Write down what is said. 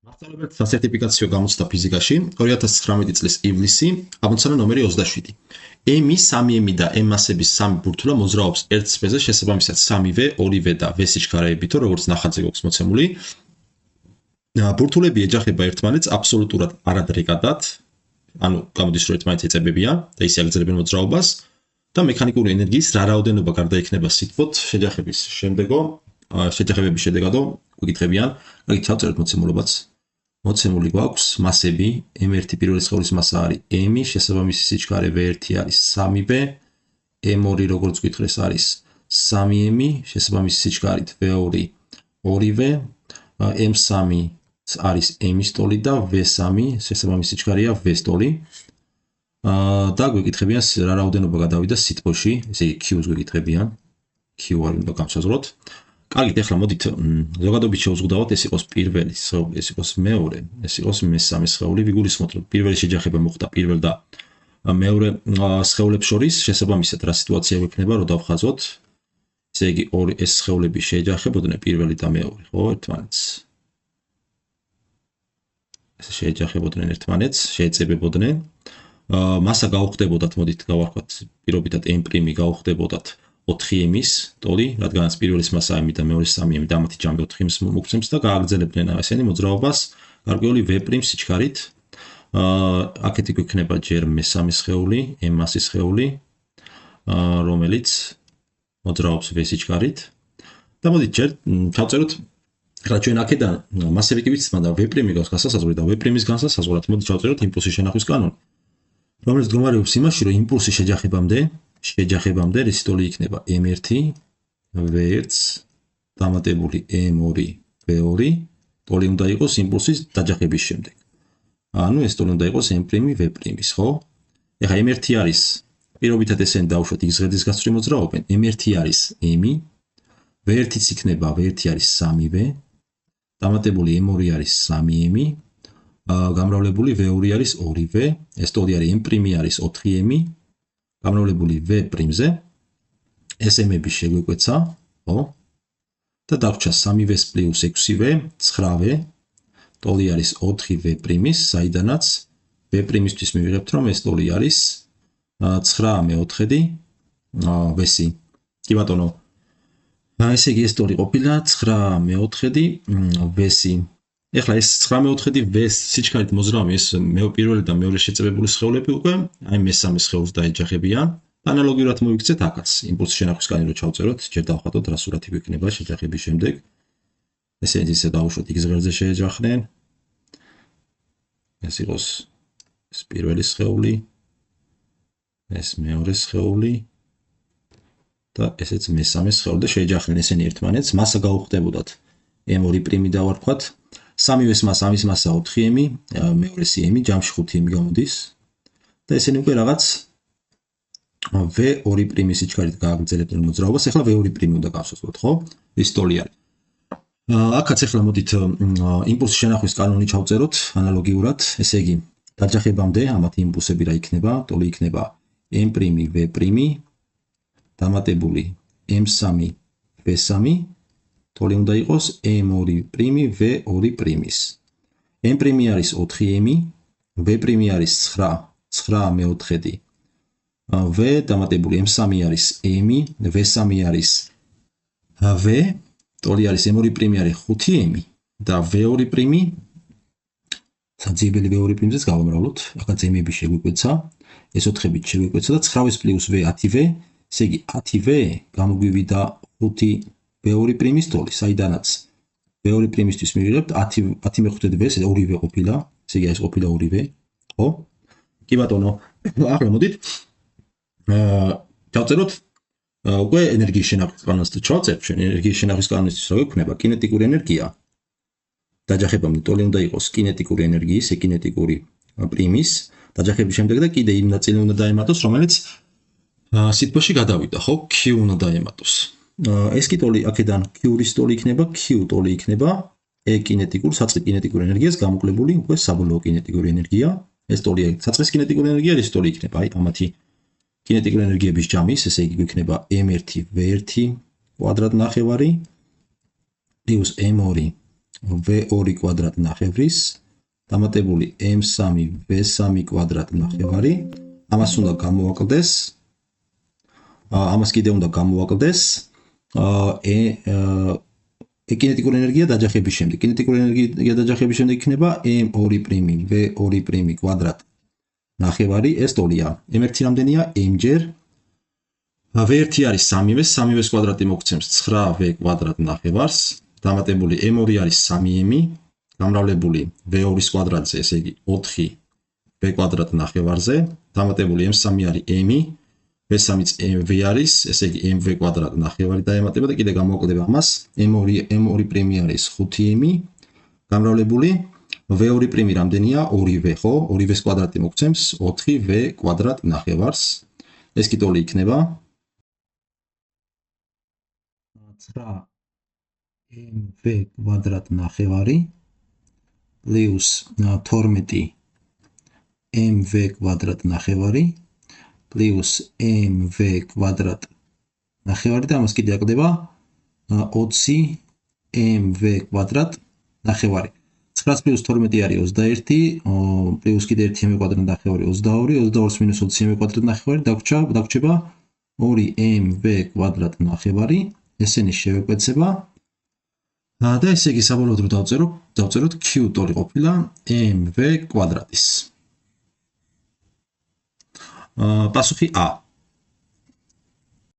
მასწავლებელთა სასერტიფიკაციო გამოცდა ფიზიკაში 2019 წლის ივლისი, ამოცანა ნომერი 27. M-ი, 3M და M მასების 3 ბურთულა მოძრაობს ერთ სფეროზე შესაბამისად 3V, 2V და V სიჩქარეებითო, როგორც ნახატზე გვაქვს მოცემული. ბურთულები ეჯახება ერთმანეთს აბსოლუტურად არადრეკადად, ანუ გამოდის რომ ერთმანეთს ეწებებიან და ისე აგრძელებენ მოძრაობას და მექანიკური ენერგიის რა რაოდენობა გარდაიქმნება სითბოთ შეჯახების შედეგადო გვიკითხებიან. აი ჩავწეროთ მოცემულობაც. მოცემული გვაქვს მასები M1 პირველი სხეულის მასა არის M, შესაბამისი სიჩქარე V1 არის 3V, M2 როგორც გვითხეს არის 3M, შესაბამისი სიჩქარით V2 2V, M3 არის M-ის ტოლი და V3 შესაბამისი სიჩქარეა V-ის ტოლი. და გვიკითხებიან რა რაოდენობა გადავიდა სითბოში, ესე იგი Q-ს გვიკითხებიან. Q არის უნდა გავსაზღვროთ. კარგით, ახლა მოდით ზოგადობით შევზღუდავთ, ეს იყოს პირველი სხეული, ეს იყოს მეორე, ეს იყოს მესამე სხეული. ვიგულისხმოთ, რომ პირველი შეჯახება მოხდა პირველ და მეორე სხეულებს შორის, შესაბამისად რა სიტუაცია გვექნება, რომ დავხაზოთ. ესე იგი, ეს სხეულები შეეჯახებოდნენ პირველი და მეორე, ხო, ერთმანეთს. ეს შეეჯახებოდნენ ერთმანეთს, შეეწებებოდნენ. მასა გაუხდებოდათ, მოდით გავარქვათ, პირობითად M' გაუხდებოდათ 4M-ის ტოლი, რადგანაც პირველის მასა M და მეორის 3M და ამათი ჯამი 4M-ს მოგცემს და გააგრძელებდნენ ესენი მოძრაობას გარკვეული V' სიჩქარით. აქეთ გვექნება ჯერ მესამე სხეული, M მასის სხეული, რომელიც მოძრაობს V სიჩქარით. და მოდით ჯერ ჩავწეროთ, რა ჩვენ აქედან მასები კი ვიცით, მაგრამ V' გავს განსასაზღვრად და V'-ის განსასაზღვრად მოდით ჩავწეროთ იმპულსის შენახვის კანონი, რომელიც მდგომარეობს იმაში, რომ იმპულსის შეჯახებამდე რის ტოლი იქნება M1, V1, დამატებული M2, V2, ტოლი უნდა იყოს იმპულსის დაჯახების შემდეგ. ანუ ეს ტოლი უნდა იყოს M', V'-ის, ხო? ეხლა M1 არის, პირობითად ესენი დავუშვათ X ღერძის გასწვრივ მოძრაობენ, M1 არის M, V1-იც იქნება, V1 არის 3V, დამატებული M2 არის 3M, გამრავლებული V2 არის 2V, ეს ტოლი არის M' არის 4M, გამრავლებული V'-ზე, ეს M-ები შეგვეკვეცა, ხო? და დაგვრჩა 3V პლუს 6V, 9V, ტოლი არის 4V'-ის, საიდანაც V'-ისთვის მივიღებთ, რომ ეს ტოლი არის 9მეოთხედი V-ი. კი ბატონო. ესე იგი ეს ტოლი ყოფილა 9მეოთხედი V-ი. ეხლა ეს 9მეოთხედი V-ის სიჩქარით მოძრაობენ ეს პირველი და მეორე შეწებებული სხეულები უკვე, აი მესამე სხეულს დაეჯახებიან. ანალოგიურად მოიქცეთ აქაც, იმპულსის შენახვის კანი რო ჩავწეროთ, ჯერ დავხატოთ რა სურათი გვექნება შეჯახების შემდეგ. ესენიც ისე დავუშვოთ X ღერძზე შეეჯახნენ. ეს იყოს ეს პირველი სხეული, ეს მეორე სხეული და ესეც მესამე სხეული და შეეჯახნენ ესენი ერთმანეთს, მასა გაუხდებოდათ M2' დავარქვათ. 3V-ს მასა, ამის მასა 4M, მეორეს M, ჯამში 5M გამოდის და ესენი უკვე რაღაც V2' სიჩქარით გააგრძელებდნენ მოძრაობას. ეხლა V2' უნდა გავსაზღვროთ, ხო? ის ტოლი არის. აქაც ეხლა მოდით იმპულსის შენახვის კანონი ჩავწეროთ ანალოგიურად. ესე იგი, დაჯახებამდე ამათი იმპულსები რა იქნება? ტოლი იქნება M', V', დამატებული M3, V3, ტოლი უნდა იყოს M2', V2'-ის. M' არის 4M, V' არის 9მეოთხედი V, დამატებული M3 არის M, V3 არის V, ტოლი არის M2' არის 5M და V2', საძიებელი V2'-ს გავამრავლოთ, აქაც M-ები შეგვიკვეცა, ეს 4-ებით შეგვიკვეცა და 9V პლუს V 10V, ესე იგი 10V გამოგვივიდა 5V'-ის ტოლი, საიდანაც V2'-ისთვის მივიღებთ 10/5 V, 2V ყოფილა, ესე იგი ეს ყოფილა 2V, ხო? კი ბატონო, ახლა მოდით ჩავწეროთ უკვე ენერგიის შენახვის კანონს ჩავწერთ, ჩვენ ენერგიის შენახვის კანონისთვის რა გვექნება? კინეტიკური ენერგია. დაჯახებამდე ტოლი უნდა იყოს კინეტიკური ენერგიის, კინეტიკური პრიმის, დაჯახების შემდეგ და კიდე იმ ნაწილი უნდა დაემატოს, რომელიც სითბოში გადავიდა, ხო? Q უნდა დაემატოს. ეს კი ტოლი აქედან Q-ის ტოლი იქნება, Q ტოლი იქნება E კინეტიკურ, საწყის კინეტიკურ ენერგიას გამოკლებული უკვე საბოლოო კინეტიკური ენერგია. ეს ტოლი საწყის კინეტიკური ენერგია ის ტოლი იქნება, აი ამათი კინეტიკური ენერგიების ჯამის, ესე იგი გვექნება M1 V1 კვადრატ ნახევარი პლუს M2 v2 კვადრატ ნახევრის დამატებული m3 v3 კვადრატ ნახევარი. ამას უნდა გამოვაკლდეს. ამას კიდე უნდა გამოვაკლდეს კინეტიკური ენერგია დაჯახების შემდეგ. კინეტიკური ენერგია დაჯახების შემდეგ იქნება m2' v2' კვადრატ ნახევარი. ეს ტოლია. m1 რამდენია? m-ჯერ v1 არის 3v, 3v კვადრატი მოგცემს 9v კვადრატ ნახევარს. დამატებული m2 არის 3m, გამრავლებული v2 კვადრატზე, ესე იგი 4v კვადრატ ნახევარზე. დამატებული m3 არის m, v3-იც v არის, ესე იგი mv კვადრატ ნახევარი დაემატება და კიდე გამოვაკლდება ამას. m2' არის 5m, გამრავლებული v2' რამდენია? 2v, ხო? 2v-ს კვადრატი მოგცემს 4v კვადრატ ნახევარს. ეს კი ტოლი იქნება 9mv კვადრატ ნახევარი პლუს 12mv კვადრატ ნახევარი პლუს mv კვადრატ ნახევარი და ამას კიდე აკლდება 20mv კვადრატ ნახევარი. 9 პლუს 12 არის 21, პლუს კიდე 1m კვადრატ ნახევარი 22, 22-ს მინუს 20m კვადრატ ნახევარი დაგვრჩება 2mv კვადრატ ნახევარი. ესენი შევეკვეცება და ესე იგი საბოლოოდ რომ დავწეროთ q ტოლი ყოფილა mv კვადრატის. პასუხი A.